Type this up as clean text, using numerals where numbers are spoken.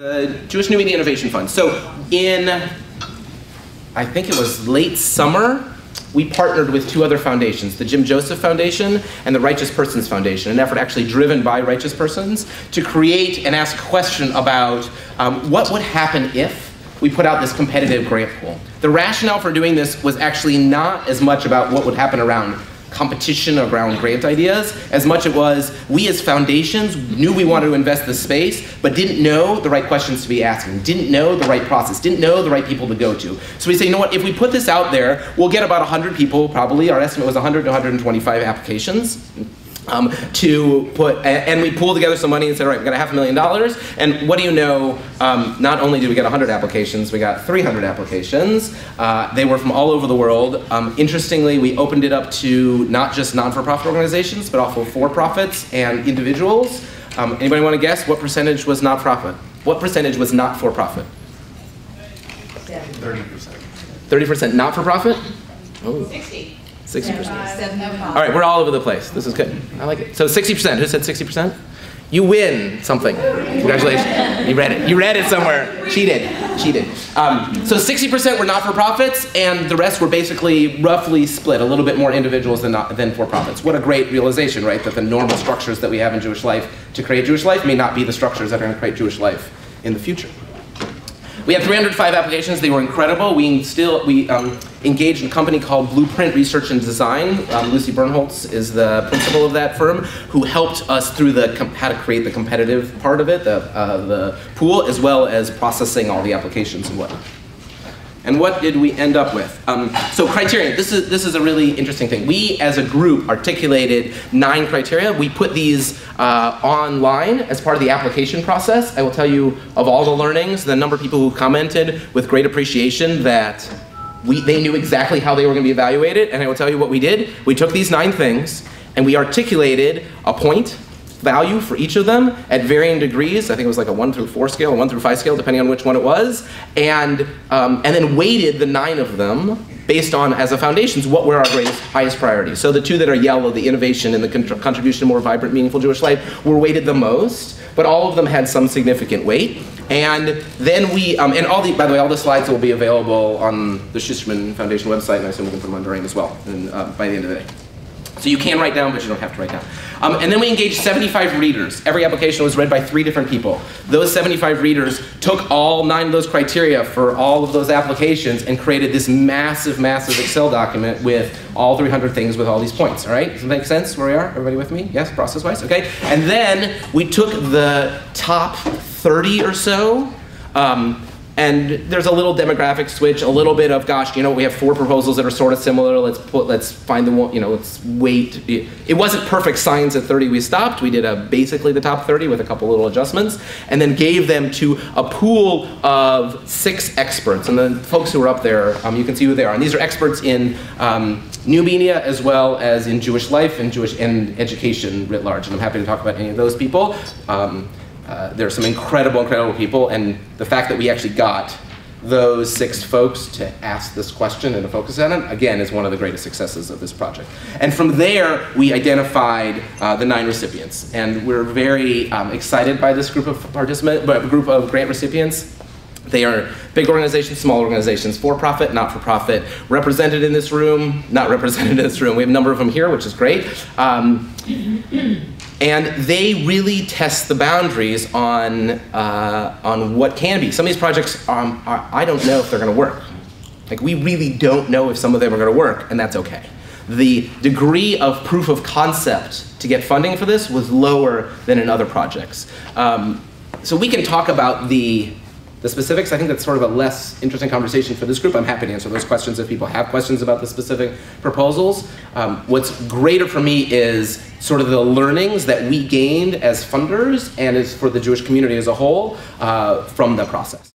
The Jewish New Media Innovation Fund. So in, I think it was late summer, we partnered with two other foundations, the Jim Joseph Foundation and the Righteous Persons Foundation, an effort actually driven by righteous persons to create and ask a question about what would happen if we put out this competitive grant pool. The rationale for doing this was actually not as much about what would happen around competition around grant ideas, as much it was we as foundations knew we wanted to invest the space, but didn't know the right questions to be asking, didn't know the right process, didn't know the right people to go to. So we say, you know what, if we put this out there, we'll get about 100 people probably. Our estimate was 100 to 125 applications. And we pooled together some money and said, all right, we got $500,000, and what do you know, not only did we get 100 applications, we got 300 applications. They were from all over the world. Interestingly, we opened it up to not just non-for-profit organizations, but also for-profits and individuals. Anybody want to guess what percentage was not-profit? What percentage was not-for-profit? 30%. 30% not-for-profit? Oh. 60. 60%. All right, we're all over the place. This is good. I like it. So 60%. Who said 60%? You win something. Congratulations. You read it. You read it somewhere. Cheated. Cheated. So 60% were not-for-profits, and the rest were basically roughly split, a little bit more individuals than for-profits. What a great realization, right? That the normal structures that we have in Jewish life to create Jewish life may not be the structures that are going to create Jewish life in the future. We had 305 applications. They were incredible. We engaged in a company called Blueprint Research and Design. Lucy Bernholtz is the principal of that firm, who helped us through how to create the competitive part of it, the pool, as well as processing all the applications and whatnot. And what did we end up with? So criteria, this is a really interesting thing. We, as a group, articulated 9 criteria. We put these online as part of the application process. I will tell you, of all the learnings, the number of people who commented with great appreciation that they knew exactly how they were going to be evaluated, and I will tell you what we did. We took these 9 things, and we articulated a point value for each of them at varying degrees. I think it was like a 1 through 4 scale, a 1 through 5 scale, depending on which one it was, and then weighted the 9 of them based on, as a foundations, what were our highest priorities. So the 2 that are yellow, the innovation and the contribution to more vibrant, meaningful Jewish life, were weighted the most, but all of them had some significant weight. And then we, by the way, all the slides will be available on the Schusterman Foundation website, and I assume we can put them on Doreen as well by the end of the day. So you can write down, but you don't have to write down. And then we engaged 75 readers. Every application was read by 3 different people. Those 75 readers took all 9 of those criteria for all of those applications and created this massive, massive Excel document with all 300 things with all these points, all right? Does that make sense where we are? Everybody with me? Yes, process-wise? Okay. And then we took the top 30 or so, and there's a little demographic switch, a little bit of, gosh, you know, we have 4 proposals that are sort of similar. Let's find the one, you know, let's wait. It wasn't perfect science at 30. We stopped. We did basically the top 30 with a couple little adjustments, and then gave them to a pool of 6 experts. And the folks who are up there, you can see who they are. And these are experts in new media as well as in Jewish life and education writ large. And I'm happy to talk about any of those people. There are some incredible, incredible people, and the fact that we actually got those 6 folks to ask this question and to focus on it, again, is one of the greatest successes of this project. And from there, we identified the 9 recipients, and we're very excited by this group of grant recipients. They are big organizations, small organizations, for-profit, not-for-profit, represented in this room, not represented in this room. We have a number of them here, which is great. And they really test the boundaries on what can be. Some of these projects, I don't know if they're going to work. Like, we really don't know if some of them are going to work, and that's okay. The degree of proof of concept to get funding for this was lower than in other projects. So we can talk about the specifics. I think that's sort of a less interesting conversation for this group. I'm happy to answer those questions if people have questions about the specific proposals. What's greater for me is sort of the learnings that we gained as funders and as for the Jewish community as a whole from the process.